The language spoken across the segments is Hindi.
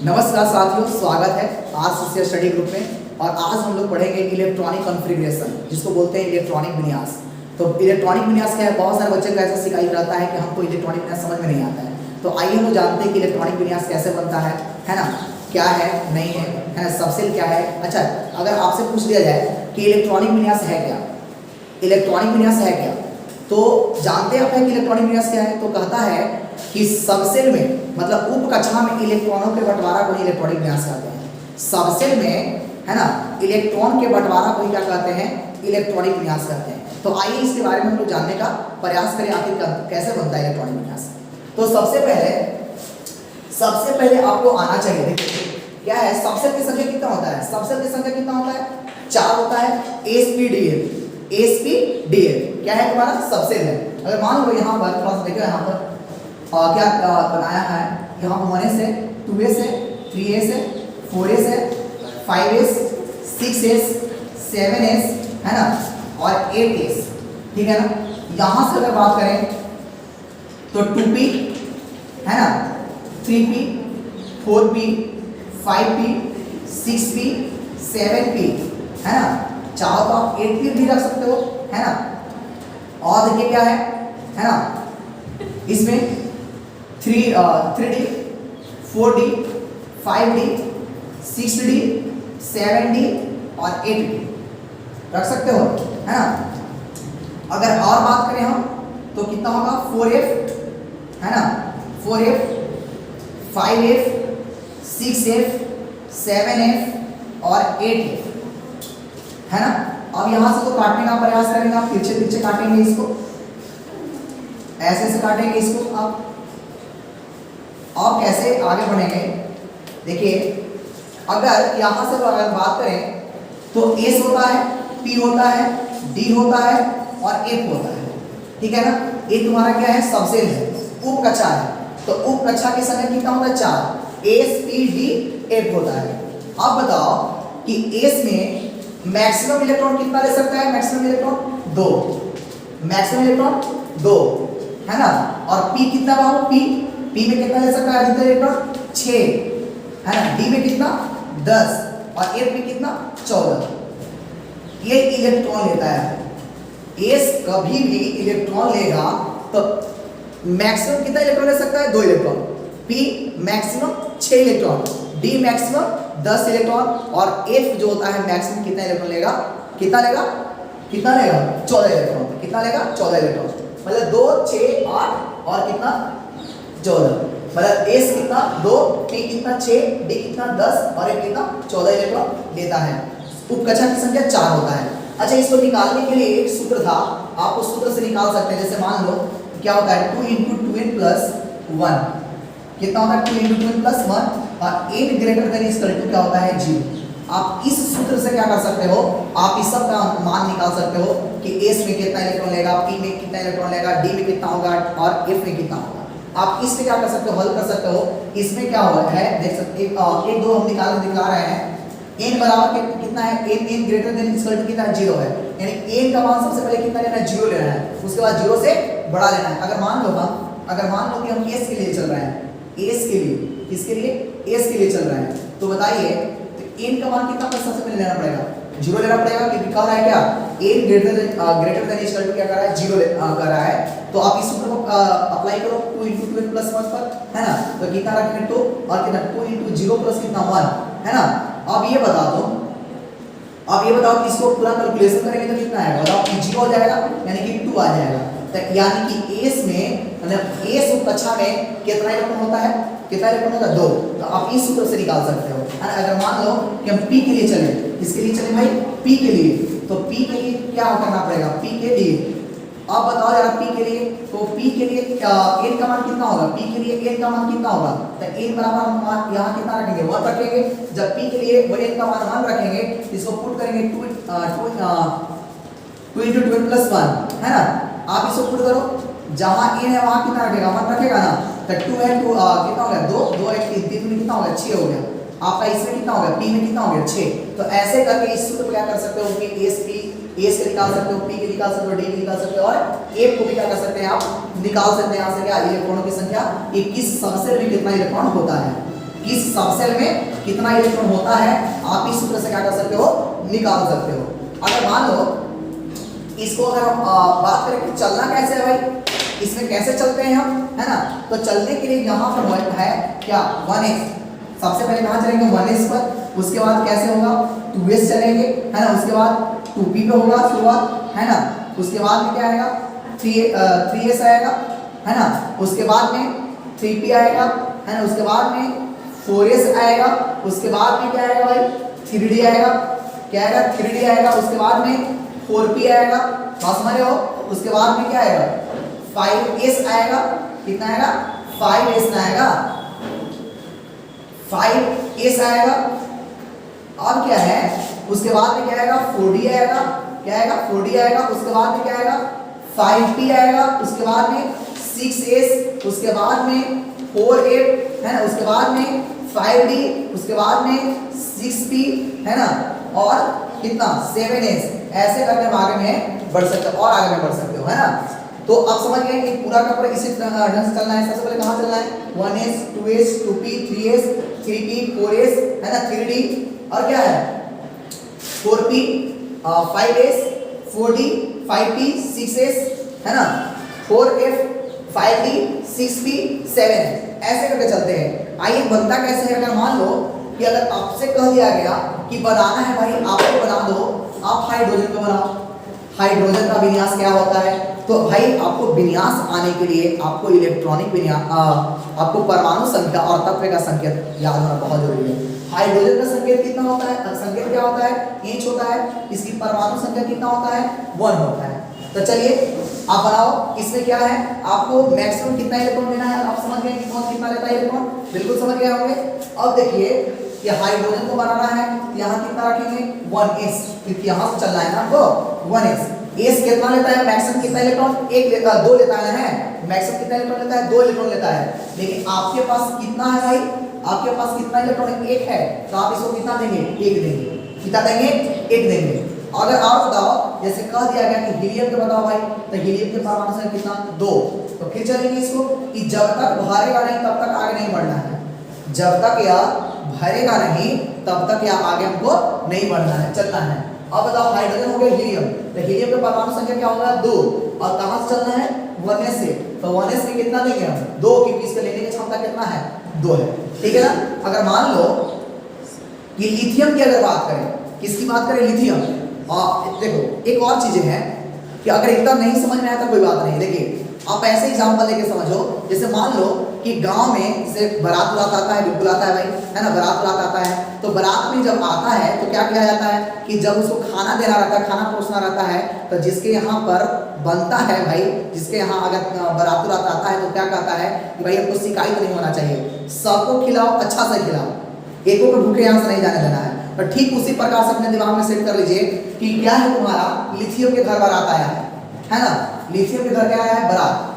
नमस्कार साथियों, स्वागत है आज से स्टडी ग्रुप में। और आज हम लोग पढ़ेंगे इलेक्ट्रॉनिक कॉन्फ़िगरेशन, जिसको बोलते हैं इलेक्ट्रॉनिक विन्यास। तो इलेक्ट्रॉनिक विन्यास क्या है? बहुत सारे बच्चे को ऐसा सिखाया जाता है कि हमको इलेक्ट्रॉनिक विन्यास समझ में नहीं आता है। तो आइए हम जानते हैं कि इलेक्ट्रॉनिक विन्यास कैसे बनता है ना, क्या है नहीं है ना, सबसेल क्या है। अच्छा, अगर आपसे पूछ दिया जाए कि इलेक्ट्रॉनिक विन्यास है क्या, इलेक्ट्रॉनिक विन्यास है क्या, तो जानते हैं आप कि इलेक्ट्रॉनिक विन्यास क्या है? तो कहता है कि सबसेल में, मतलब उप कक्षा में इलेक्ट्रॉनों के बंटवारा को इलेक्ट्रॉनिक विन्यास कहते हैं। सबसेल में, है ना, इलेक्ट्रॉन के बंटवारा को क्या कहते हैं? इलेक्ट्रॉनिक विन्यास कहते हैं। तो आइए इसके बारे में हम लोग जानने का प्रयास करें, आखिर कैसे बनता है इलेक्ट्रॉनिक विन्यास। तो सबसे पहले आपको आना चाहिए, देखिए क्या है, सबसेल की संख्या कितना होता है? सबसेल की संख्या कितना होता है? 4 होता है। एसपीडीएल क्या है तुम्हारा? सबसेल है। अगर मान लो यहाँ पर थोड़ा सा देखो, यहाँ पर क्या बनाया है, यहाँ 1s है, 2s है, 3s है, 4s है, 5s, 6s, 7s, है ना, और 8s, ठीक है ना। यहाँ से अगर बात करें तो 2p, है ना, 3p, 4p, 5p, 6p, 7p, है ना। चाहो तो आप 8p भी रख सकते हो, है ना। और देखिए क्या है ना, इसमें 3D, 4D, 5D, 6D, 7D और 8D रख सकते हो, है ना। अगर और बात करें हम तो कितना होगा? 4F, है ना, 4F, 5F, 6F, 7F और 8F, है ना। अब यहां से तो काटने का प्रयास करेंगे आप, पीछे काटेंगे इसको, ऐसे काटेंगे इसको आप। और कैसे आगे बढ़ेंगे, देखिए अगर यहां से अगर बात करें तो S होता है, P होता है, D होता है और F होता है, ठीक है ना। ये तुम्हारा क्या है? सबसेल है, उप कक्षा है। तो उप कक्षा की संख्या कितना होता है? 4, S, P, D, F होता है। अब बताओ कि S में मैक्सिमम इलेक्ट्रॉन कितना ले सकता है? मैक्सिमम इलेक्ट्रॉन 2, मैक्सिमम इलेक्ट्रॉन 2, है ना। और P कितना बाबू? P में कितना ले सकता है अधिकतम इलेक्ट्रॉन? 6, है ना। D में कितना? 10 और F में कितना? 14। ये इलेक्ट्रॉन लेता है। S कभी भी इलेक्ट्रॉन लेगा तो मैक्सिमम कितना इलेक्ट्रॉन ले सकता है? 2 electron. P maximum 6 electron, D maximum 10 electron और F जो होता है मैक्सिमम कितना इलेक्ट्रॉन लेगा? कितना लेगा? 14 इलेक्ट्रॉन। कितना लेगा? 14 इलेक्ट्रॉन। मतलब 2, 6, 8 और कितना? 14। मतलब S कितना? 2, P कितना? 6, D कितना? 10 और F कितना? 14 इलेक्ट्रॉन लेता है। उपकक्षा की संख्या 4 होता है। अच्छा, इसको निकालने के लिए एक सूत्र था, आप उस सूत्र से निकाल सकते हैं। जैसे मान लो क्या होता है? 2 × 2n + 1 कितना होता है? 2 × 2n + 1 और n greater than equal to क्या होता है? 0। आप इस सूत्र से क्या कर सकते हो? आप इस सब का मान निकाल सकते हो कि S में कितना इलेक्ट्रॉन लेगा, P में कितना इलेक्ट्रॉन लेगा, D में कितना होगा और F में कितना होगा। आप इससे क्या कर सकते हो? हल कर सकते हो। इसमें क्या हो है, देख सकते एक दो हम निकाल के दिखा रहे हैं। n बराबर कितना है? n greater than equal to कितना? 0 है। यानी n का मान सबसे पहले कितना लेना है? 0 लेना है। उसके बाद 0 से बड़ा लेना है। अगर मान लो कि हम S के लिए चल रहे हैं, S के लिए, किसके लिए? S के लिए चल रहे हैं, तो बताइए तो n का मान कितना सबसे पहले लेना पड़ेगा? 0 लेना पड़ेगा। क्योंकि कह रहा है क्या? n greater than equal to क्या कर रहा है? 0 कर रहा है। तो आप इस सूत्र को अप्लाई करो 2 × 2n + 1 पर, है ना। तो कितना रखेंगे? 2 और कितना? 2 × 0 + कितना? 1, है ना। अब ये बताओ कि इसको पूरा कैलकुलेशन करेंगे तो कितना आएगा? बताओ कि 0 हो जाएगा, यानी कि 2 आ जाएगा। तो यानी कि S में, मतलब S उप कक्षा में कितना इलेक्ट्रॉन होता है? कितना इलेक्ट्रॉन होता है? 2। तो आप इस सूत्र से निकाल सकते हो। अगर मान लो कि हम P के लिए चले, किसके लिए चले भाई? P के लिए। तो P के लिए क्या करना पड़ेगा? P के लिए अब बताओ जरा, P के लिए, तो P के लिए n का मान कितना होगा? P के लिए n का मान कितना होगा? तो n बराबर हम यहाँ कितना रखेंगे? 1 रखेंगे। जब P के लिए वो n का मान 1 रखेंगे, इसको पुट करेंगे 2 × 2n + 1, है ना। आप इसको पुट करो, जहां n है वहां कितना रखेगा? 1 रखेगा ना। तो 2 है, 2 कितना हो गया? 2, 2 1 3 में कितना हो गया? 6 हो गया। आपका इसमें कितना हो गया? P में कितना हो गया? 6। तो ऐसे करके इस सूत्र को क्या कर सकते हो कि S के निकाल सकते हो, P के निकाल सकते हो, D के निकाल सकते हो और F को भी क्या कर सकते हैं? आप निकाल सकते हैं यहाँ से क्या? इलेक्ट्रॉनों की संख्या, कि किस सबसेल में कितना इलेक्ट्रॉन होता है। किस सबसेल में कितना इलेक्ट्रॉन होता है, आप इस सूत्र से क्या कर सकते हो, निकाल सकते हो। अगर मान लो इसको अगर हम बात करें कि चलना कैसे है भाई, इसमें कैसे चलते हैं हम, है ना, तो चलने के लिए यहाँ पर है क्या 1s, सबसे पहले कहाँ चलेंगे 1s पर, उसके बाद कैसे होगा 2s चलेंगे, है ना, उसके बाद 2p पे होगा शुरुआत, है ना, उसके बाद में क्या आएगा 3s आएगा, है ना, उसके बाद में 3p आएगा, है ना, उसके बाद में 4s आएगा, उसके बाद में क्या आएगा भाई 3d आएगा, क्या आएगा 3d आएगा, उसके बाद में 4p आएगा, बात समझ रहे हो, उसके बाद में क्या आएगा 5s आएगा, कितना आएगा 5s आएगा, 5s आएगा, और क्या है उसके बाद में क्या आएगा 4d आएगा, क्या आएगा 4d आएगा, उसके बाद में क्या आएगा 5p आएगा, उसके बाद में 6s, उसके बाद में 4s, है ना, उसके बाद में 5d, उसके बाद में 6p, है ना, और कितना 7s, ऐसे करके हम आगे में बढ़ सकते हो और आगे में बढ़ सकते हो, है ना। तो आप समझ गए कि पूरा का पूरा इसी ढंग से चलना है। सबसे पहले कहाँ चलना है 1s 2s 2p 3s 3p 4s, है ना, 3d, और क्या है 4p 5s 4d 5p 6s, है ना, 4f 5d 6p 7, ऐसे करके चलते हैं। आइए बनता कैसे है, अगर मान लो कि अगर आपसे कह दिया गया कि बनाना है भाई, आपको बना दो, आप हाइड्रोजन को बनाओ, हाइड्रोजन का विन्यास क्या होता है, तो भाई आपको विन्यास आने के लिए आपको इलेक्ट्रॉनिक विन्यास, आपको परमाणु संख्या और तत्व का संकेत याद होना बहुत जरूरी है। हाइड्रोजन का संकेत कितना होता है, संकेत क्या होता है H होता है, इसकी परमाणु संख्या कितना होता है 1 होता है। तो चलिए आप बनाओ, इसमें क्या है आपको मैक्सिमम कितना इलेक्ट्रॉन लेना है, आप समझ गए कि कौन कितना लेता है इलेक्ट्रॉन, बिल्कुल समझ गए होंगे। अब देखिए कि हाइड्रोजन को बनाना है, यहाँ कितना रखेंगे 1s, क्योंकि यहाँ से चलना है ना तो 1s, s कितना लेता है मैक्सिमम कितना इलेक्ट्रॉन, 2 लेता है, मैक्सिमम कितना इलेक्ट्रॉन लेता है 2 इलेक्ट्रॉन लेता है, लेकिन आपके पास कितना है भाई, आपके पास कितना इलेक्ट्रॉन 1 है, तो आप इसको कितना देंगे 1 देंगे, कितना देंगे 1 देंगे। अगर आप बताओ जैसे कह दिया गया कि हीलियम के बताओ भाई, तो हीलियम के परमाणु संख्या कितना 2, तो फिर चलेंगे इसको कि जब तक भरेगा नहीं तब तक आगे नहीं बढ़ना है, जब तक यह भरेगा नहीं तब तक यह आगे हमको नहीं बढ़ना है, चलना है। अब बताओ हाइड्रोजन हो गया हीलियम, तो हीलियम का परमाणु संख्या क्या होगा 2, और कहां से चलना है 1s से, तो 1s में कितना देंगे हम 2, क्योंकि इसके लेने की क्षमता कितना है 2 है, ठीक है ना। अगर मान लो कि लिथियम की अगर बात करें, किसकी बात करें लिथियम, और देखो एक और चीजें हैं कि अगर एकदम नहीं समझ में आया तो कोई बात नहीं, देखिए आप ऐसे एग्जांपल लेके समझो, जैसे मान लो कि गांव में से बारात उरात आता है, बिल्कुल आता है भाई, है ना, बारात उरात आता है, तो बारात में जब आता है तो क्या किया जाता है कि जब उसको खाना देना रहता है, खाना परोसना रहता है, तो जिसके यहाँ पर बनता है भाई, जिसके यहाँ अगर बारात उरात आता है तो क्या कहता है कि भाई हमको शिकायत नहीं होना चाहिए, सबको खिलाओ, अच्छा से खिलाओ, एको को भूखे यहाँ से नहीं जाने देना है। तो ठीक उसी प्रकार से अपने दिमाग में सेट कर लीजिए कि क्या है तुम्हारा लिथियम के घर बारात आया है ना, लिथियम के घर क्या आया है बारात,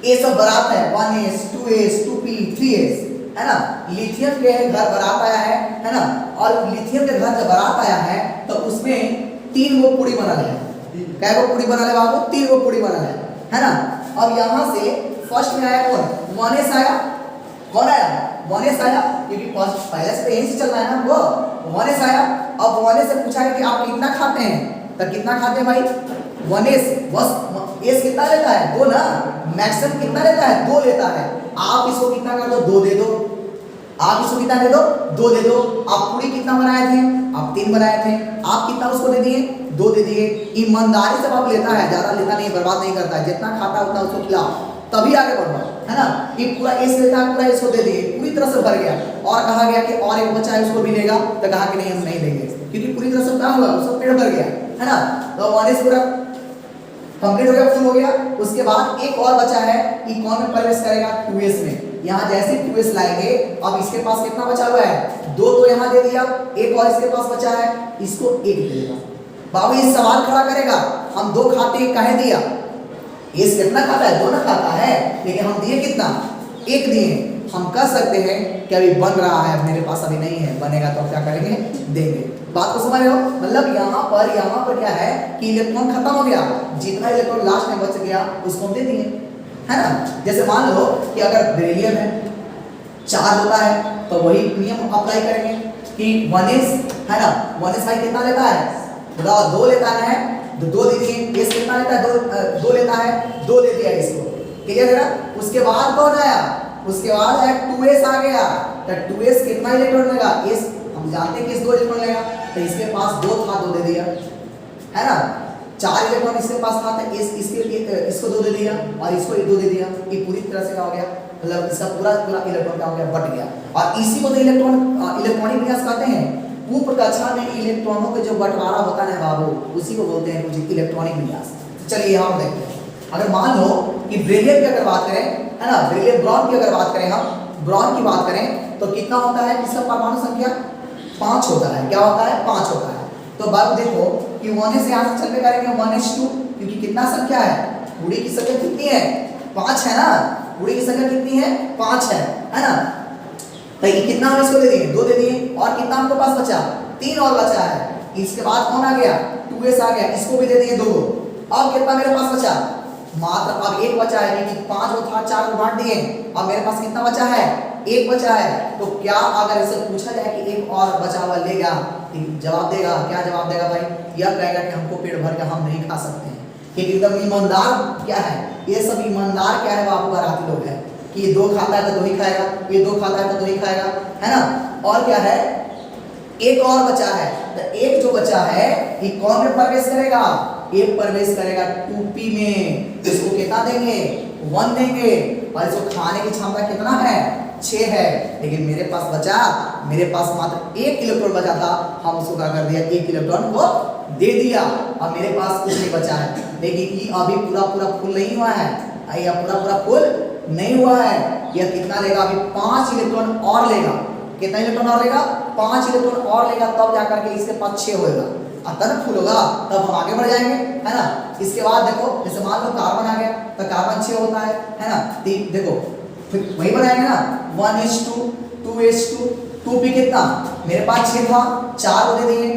ये सब बारात है 1s 2s 2p 3s, है ना, लिथियम के घर बारात आया है ना, और लिथियम के घर जब बारात आया है तो उसमें 3 गो पूड़ी बना है, कै गो पूड़ी बना है बाबू 3 गो पूड़ी बना है ना। अब यहाँ से फर्स्ट में आया कौन 1s आया, कौन आया 1s आया, क्योंकि फर्स्ट पहले से तो यही से चलना है ना, वो 1s आया। अब 1s से पूछा है कि आप कितना खाते हैं, तो कितना खाते हैं भाई 1s, बस s कितना लेता है 2 ना, मैक्सिमम कितना लेता है 2 लेता है, आप इसको कितना कर दो 2 दे दो, आप इसको कितना दे दो 2 दे दो। आप पूरी कितना बनाए थे, आप 3 बनाए थे, आप कितना उसको दे दिए 2 दे दिए। ईमानदारी से आप लेता है, ज्यादा लेता नहीं, बर्बाद नहीं करता है, जितना खाता है उतना उसको खिलाओ, तभी आगे बढ़ो, है ना। ये पूरा s लेता है, पूरा इसको दे दिए, पूरी तरह से भर गया, और कहा गया कि और एक बच्चा है उसको भी लेगा, तो कहा कि नहीं हम नहीं देंगे, क्योंकि पूरी तरह से क्या हुआ उसका पेट भर गया, है ना। तो 1s पूरा कंप्लीट हो गया, फुल हो गया। उसके बाद एक और बचा है कि कौन में प्रवेश करेगा 2s में, यहाँ जैसे 2s लाएंगे, अब इसके पास कितना बचा हुआ है 2, तो यहाँ दे दिया, एक और इसके पास बचा है, इसको 1 दे देगा। बाबू ये सवाल खड़ा करेगा हम 2 खाते 1 काहे दिया, s कितना खाता है 2 ना खाता है, लेकिन हम दिए कितना 1 दिए। हम कह सकते हैं कि अभी बन रहा है, मेरे पास अभी नहीं है, बनेगा तो क्या करेंगे देंगे। बात को समझ रहे हो, मतलब यहाँ पर क्या है कि इलेक्ट्रॉन खत्म हो गया, जितना इलेक्ट्रॉन लास्ट में बच गया उसको हम दे दिए, है ना। जैसे मान लो कि अगर बेरिलियम है, चार्ज होता है तो वही नियम अप्लाई करेंगे कि 1s है ना, 1s भाई कितना लेता है, बताओ 2 लेता है, तो 2 दे दिए। s कितना लेता है, 2 लेता है, 2 दे दिया इसको, क्लियर है ना। उसके बाद कौन आया, उसके बाद आया 2s आ गया, तो 2s कितना इलेक्ट्रॉन लेगा, s हम जानते हैं कि s 2 इलेक्ट्रॉन लेगा, तो इसके पास 2 था, 2 दे दिया, है ना। 4 इलेक्ट्रॉन इसके पास था, तो इसको 2 दे दिया और इसको 2 दे दिया। ये पूरी तरह से क्या हो गया, मतलब इसका पूरा इलेक्ट्रॉन क्या हो गया, बट गया। और इसी को तो इलेक्ट्रॉनिक विन्यास कहते हैं। उप कक्षा में इलेक्ट्रॉनों के जो बंटवारा होता है बाबू, उसी को बोलते हैं कुछ इलेक्ट्रॉनिक विन्यास। चलिए यहाँ पर देखते हैं, अगर मान लो कि बेरिलियम की अगर बात करें, है ना, बेरिलियम ब्रॉन की अगर बात करें, हम ब्रॉन की बात करें तो कितना होता है, इसका परमाणु संख्या 5 होता है। क्या होता है, 5 होता है। तो बात देखो कि 1s से यहाँ से चल के करेंगे 1s2, क्योंकि कितना संख्या है, पूरी की संख्या कितनी है, 5 है ना, पूरी की संख्या कितनी है, 5 है ना। तो ये कितना हम इसको दे दिए, 2 दे दिए, और कितना हमको पास बचा, 3 और बचा है। इसके बाद कौन आ गया, 2s आ गया, इसको भी दे दिए 2। अब कितना मेरे पास बचा, मात्र अब 1 बचा है, क्योंकि 5 और था 4 को बांट दिए। अब मेरे पास कितना बचा है, 1 बचा है। तो क्या अगर इसे पूछा जाए कि 1 और बचा हुआ लेगा, जवाब देगा, क्या जवाब देगा भाई, यह कहेगा कि हमको पेट भर के हम नहीं खा सकते हैं। क्योंकि एकदम ईमानदार क्या है, ये सब ईमानदार क्या है, बाबू बाराती लोग हैं कि ये 2 खाता है तो 2 ही खाएगा, ये 2 खाता है तो 2 ही खाएगा, है ना। और क्या है, 1 और बचा है, तो 1 जो बचा है ये कौन में प्रवेश करेगा, ये प्रवेश करेगा 2p में। इसको कितना देंगे, 1 देंगे, और इसको खाने की क्षमता कितना है, 6 है। लेकिन मेरे पास बचा, मेरे पास मात्र 1 इलेक्ट्रॉन बचा था, हम उसको क्या कर दिया, 1 इलेक्ट्रॉन को दे दिया। अब मेरे पास कुछ नहीं बचा है, लेकिन ये अभी पूरा फुल नहीं हुआ है, यह पूरा फुल नहीं हुआ है। यह कितना लेगा, अभी 5 इलेक्ट्रॉन और लेगा। कितना इलेक्ट्रॉन और लेगा, 5 इलेक्ट्रॉन और लेगा, तब जाकर के इसके पास 6 होगा, तब फुल होगा, तब हम आगे बढ़ जाएंगे, है ना। इसके बाद देखो, जैसे मान लो कार्बन आ गया, तो कार्बन 6 होता है ना। देखो फिर वही बनाएंगे ना, 1s2 2s2 2p कितना, मेरे पास 6 था, 4 को दे दिए,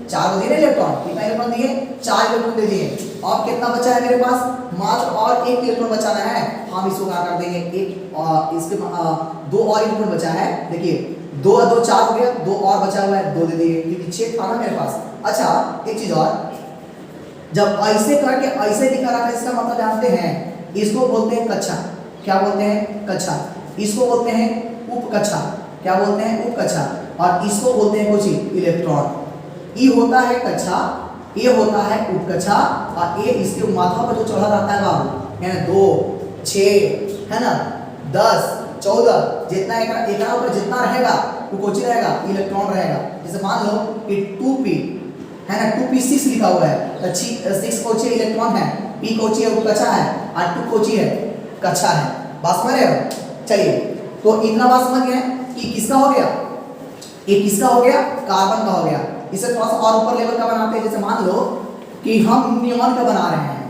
4 को दिए इलेक्ट्रॉन, कितना इलेक्ट्रॉन दिए, 4 इलेक्ट्रॉन दे दिए। अब कितना बचा है मेरे पास, मात्र और 1 इलेक्ट्रॉन बचाना है, हम इसको क्या कर देंगे, इसके 2 और इलेक्ट्रॉन बचा है। देखिए 2 और 2 4 हो गया, 2 और बचा हुआ है, 2 दे दिए, क्योंकि 6 था ना मेरे पास। अच्छा एक चीज और, जब ऐसे करके ऐसे दिखा रहा था, इसका मतलब जानते हैं, इसको बोलते हैं कक्षा। क्या बोलते हैं, कक्षा। इसको बोलते हैं उपकक्षा। क्या बोलते हैं, उपकक्षा। और इसको बोलते हैं कुछ इलेक्ट्रॉन। ये होता है कक्षा, ये होता है उपकक्षा, और ये इसके माथा पर जो चढ़ा रहता है बाबू, है ना, 2 6 है ना, 10 14, जितना एक ऊपर जितना रहेगा वो कोची रहेगा, इलेक्ट्रॉन रहेगा। जैसे मान लो कि 2p है ना, 2p6 लिखा हुआ है, तो 6 कोची इलेक्ट्रॉन है, p कोची है उपकक्षा है, और 2 कोची है कक्षा है। बात समझ रहे हो। चलिए तो इतना बात समझ गए कि किसका हो गया, ये किसका हो गया, कार्बन का हो गया। इसे थोड़ा सा और ऊपर लेवल का बनाते हैं। जैसे मान लो कि हम नियॉन का बना रहे हैं,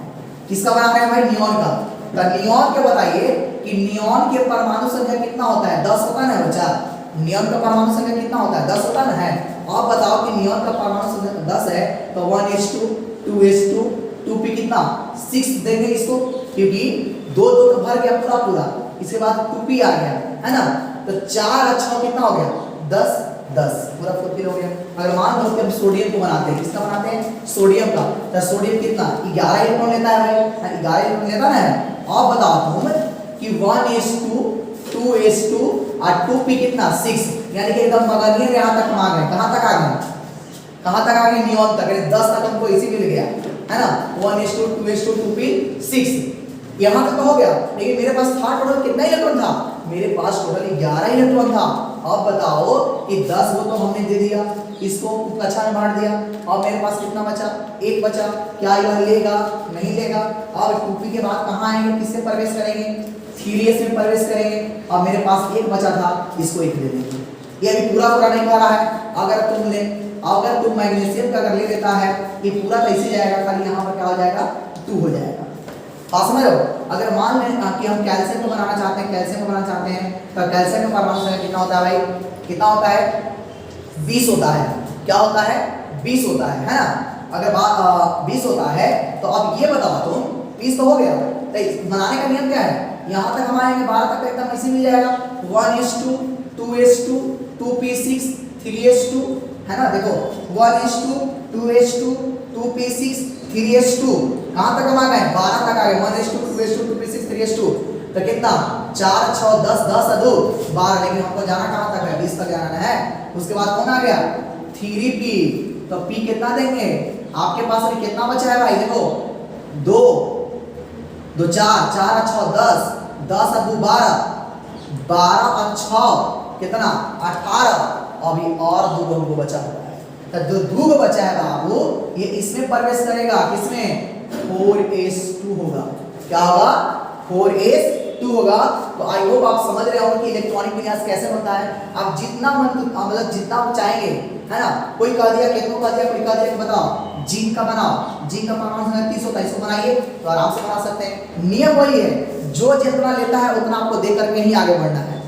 किसका बना रहे हैं भाई, नियॉन का। तो नियॉन के बताइए कि नियॉन के परमाणु संख्या कितना होता है, 10 होता है ना बच्चा। नियॉन का परमाणु संख्या कितना होता है, 10 होता है। आप बताओ कि नियॉन का परमाणु संख्या 10 है, तो 1s2 2s2 2p कितना 6 देंगे इसको, क्योंकि 2 2 तो भर गया पूरा। इसके बाद 2p आ गया, है ना। तो 4 और 6 कितना हो गया, 10 10 पूरा फुलफिल हो गया। अगर मान लो कि हम सोडियम को बनाते हैं, किसका बनाते हैं, सोडियम का। तो सोडियम कितना 11 इलेक्ट्रॉन लेता है भाई, 11 इलेक्ट्रॉन लेता है। अब बताता हूं मैं कि 1s2 2s2 और 2p कितना 6, यानी कि एकदम मगनियर यहां तक हम आ गए। कहां तक आ गए, कहां तक आ गए, नियॉन तक। 10 तक हमको इसी मिल गया, है ना। 1s2 2s2 2p 6 यहां तक तो हो गया। लेकिन मेरे पास था टोटल कितना इलेक्ट्रॉन था, मेरे पास टोटल 11 इलेक्ट्रॉन था। अब बताओ कि 10 को तो हमने दे दिया, इसको कक्षा में बांट दिया, और मेरे पास कितना बचा, 1 बचा। क्या यह लेगा, नहीं लेगा। अब 2p के बाद कहां आएंगे, किससे प्रवेश करेंगे, 3s में प्रवेश करेंगे। अब मेरे पास 1 बचा था, इसको 1 दे देंगे। ये अभी पूरा नहीं कर रहा है। अगर तुम मैग्नीशियम का अगर ले लेता है, ये पूरा कैसे जाएगा, खाली यहाँ पर क्या हो जाएगा, 2 हो जाएगा। बात समझ लो। अगर मान लें कि हम कैल्शियम को बनाना चाहते हैं, तो कैल्शियम का परमाणु संख्या कितना होता है भाई, कितना होता है, 20 होता है। क्या होता है, 20 होता है ना। अगर 20 होता है, तो अब ये बताओ तुम, 20 तो हो गया, तो बनाने का नियम क्या है, यहाँ तक हम आएंगे 12 तक एकदम इसी मिल जाएगा। 1s2 2s2 2p6 3s2 है ना। देखो 1s2 2s2 2p6 3s2 कहां तक हम आ गए 12 तक आ गए 1s2 2s2 2p6 3s2 तो कितना 4 6 10 10 2 12 लेकिन हमको जाना कहां तक है 20 तक जाना है। उसके बाद कौन आ गया 3p तो p कितना देंगे आपके पास अभी कितना बचा है भाई देखो 2 2 4 4 6 10 10 2 12 12 और 6 कितना 18 अभी और 2 हमको बचा हुआ है तो जो 2 बचा है बाबू ये इसमें प्रवेश करेगा किसमें 4s2 होगा। क्या होगा 4s2 होगा। तो आई होप आप समझ रहे होंगे कि इलेक्ट्रॉनिक विन्यास कैसे बनता है। आप जितना मतलब जितना आप चाहेंगे है ना। कोई कह दिया कितनों कह दिया कोई कह दिया कि बताओ जिंक का बनाओ जिंक का परमाणु 30 होता है इसको बनाइए तो आराम से बना सकते हैं। नियम वही है जो जितना लेता है उतना आपको दे करके ही आगे बढ़ना है।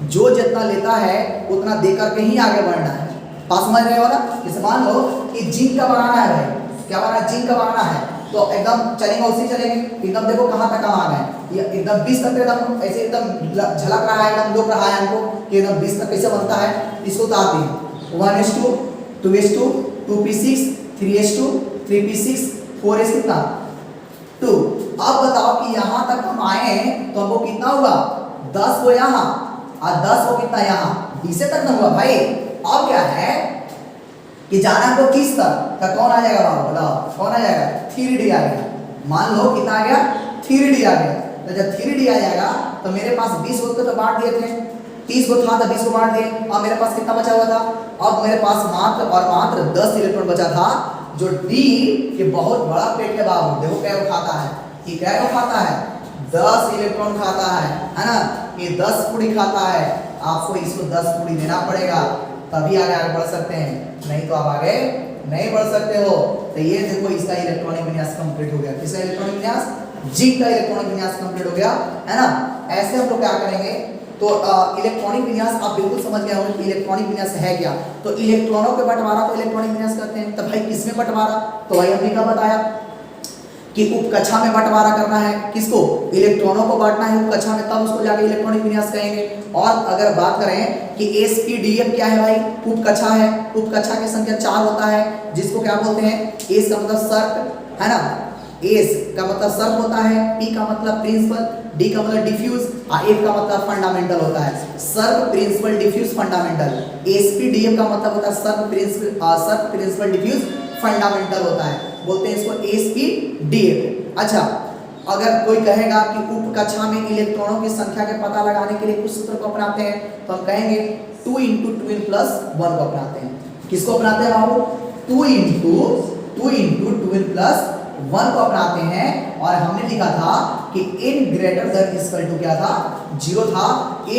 जो जितना लेता है उतना दे करके ही आगे बढ़ना है। पास समझ रहे हो ना। इसे मान लो कि जिंक का बनाना है भाई क्या बनाना है जिंक का बनाना है तो एकदम चलेंगे उसी चलेंगे एकदम देखो कहां तक हम आ गए ये एकदम 20 तक एकदम ऐसे एकदम झलक रहा है एकदम लुक रहा है हमको कि एकदम 20 तक कैसे बनता है इसको उतारते हैं 1s2 2s2 2p6 3s2 3p6 4s कितना 2। अब बताओ कि यहां तक हम आए तो हमको कितना हुआ 10 को यहां और 10 को कितना यहां 20 तक ना हुआ भाई। अब क्या है कि जाना को किस तक का कौन आ जाएगा बाबू बताओ कौन आ जाएगा 3d आ गया। मान लो कितना आ गया 3d आ गया। तो जब 3d आ जाएगा तो मेरे पास 20 होते तो बांट दिए थे 30 को था तो 20 को बांट दिए और मेरे पास कितना बचा हुआ था अब मेरे पास मात्र और मात्र 10 इलेक्ट्रॉन बचा था जो d के बहुत बड़ा पेट है बाबू। देखो क्या खाता है कि क्या खाता है 10 इलेक्ट्रॉन खाता है ना। ये 10 पूरी खाता है आपको इसको 10 पूरी देना पड़ेगा तभी आगे बढ़ सकते हैं नहीं तो आप आगे नहीं बढ़ सकते हो। तो ये देखो इसका इलेक्ट्रॉनिक विन्यास कंप्लीट हो गया। किसका इलेक्ट्रॉनिक विन्यास जिंक का इलेक्ट्रॉनिक विन्यास कंप्लीट हो गया है ना। ऐसे हम लोग क्या करेंगे तो इलेक्ट्रॉनिक विन्यास आप बिल्कुल समझ गए होंगे कि इलेक्ट्रॉनिक विन्यास है क्या। तो इलेक्ट्रॉनों के बंटवारा को इलेक्ट्रॉनिक विन्यास कहते हैं। तो भाई किसमें बंटवारा तो भाई हमने क्या बताया कि उपकक्षा में बंटवारा करना है किसको इलेक्ट्रॉनों को बांटना है उपकक्षा में तब उसको जाके इलेक्ट्रॉनिक विन्यास कहेंगे। और अगर बात करें कि sp-df क्या है भाई उपकक्षा है उपकक्षा की संख्या 4 होता है जिसको क्या बोलते हैं s का मतलब सर्क है ना s का मतलब सर्क होता है p का मतलब प्रिंसिपल d का मतलब डिफ्यूज और f का मतलब फंडामेंटल होता है। सर्क प्रिंसिपल डिफ्यूज फंडामेंटल sp-df का मतलब होता है सर्क प्रिंसिपल डिफ्यूज फंडामेंटल होता है बोलते हैं इसको sp-df। अच्छा अगर कोई कहेगा कि उपकक्षा में इलेक्ट्रॉनों की संख्या के पता लगाने के लिए कुछ सूत्र को अपनाते हैं तो हम कहेंगे 2 × 2n + 1 को अपनाते हैं। किसको अपनाते हैं बाबू 2 × 2n + 1 को अपनाते हैं। और हमने लिखा था कि n > क्या था 0 था।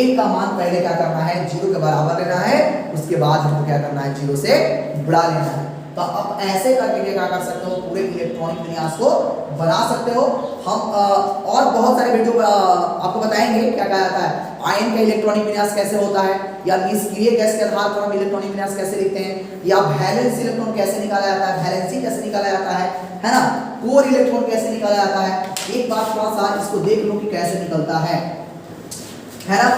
n का मान पहले क्या करना है 0 के बराबर लेना है उसके बाद हमको क्या करना है 0 से बढ़ा लेना है। तो अब ऐसे करके क्या कर सकते हो पूरे इलेक्ट्रॉनिक विन्यास को बना सकते हो। हम और बहुत सारे वीडियो आपको बताएंगे क्या कहा जाता है आयन का इलेक्ट्रॉनिक विन्यास कैसे होता है या निष्क्रिय गैस के आधार पर हम इलेक्ट्रॉनिक विन्यास कैसे लिखते हैं या वैलेंस इलेक्ट्रॉन कैसे निकाला जाता है वैलेंसी कैसे निकाला जाता है ना कोर इलेक्ट्रॉन कैसे निकाला जाता है। एक बात थोड़ा सा इसको देख लो कि कैसे निकलता है ना।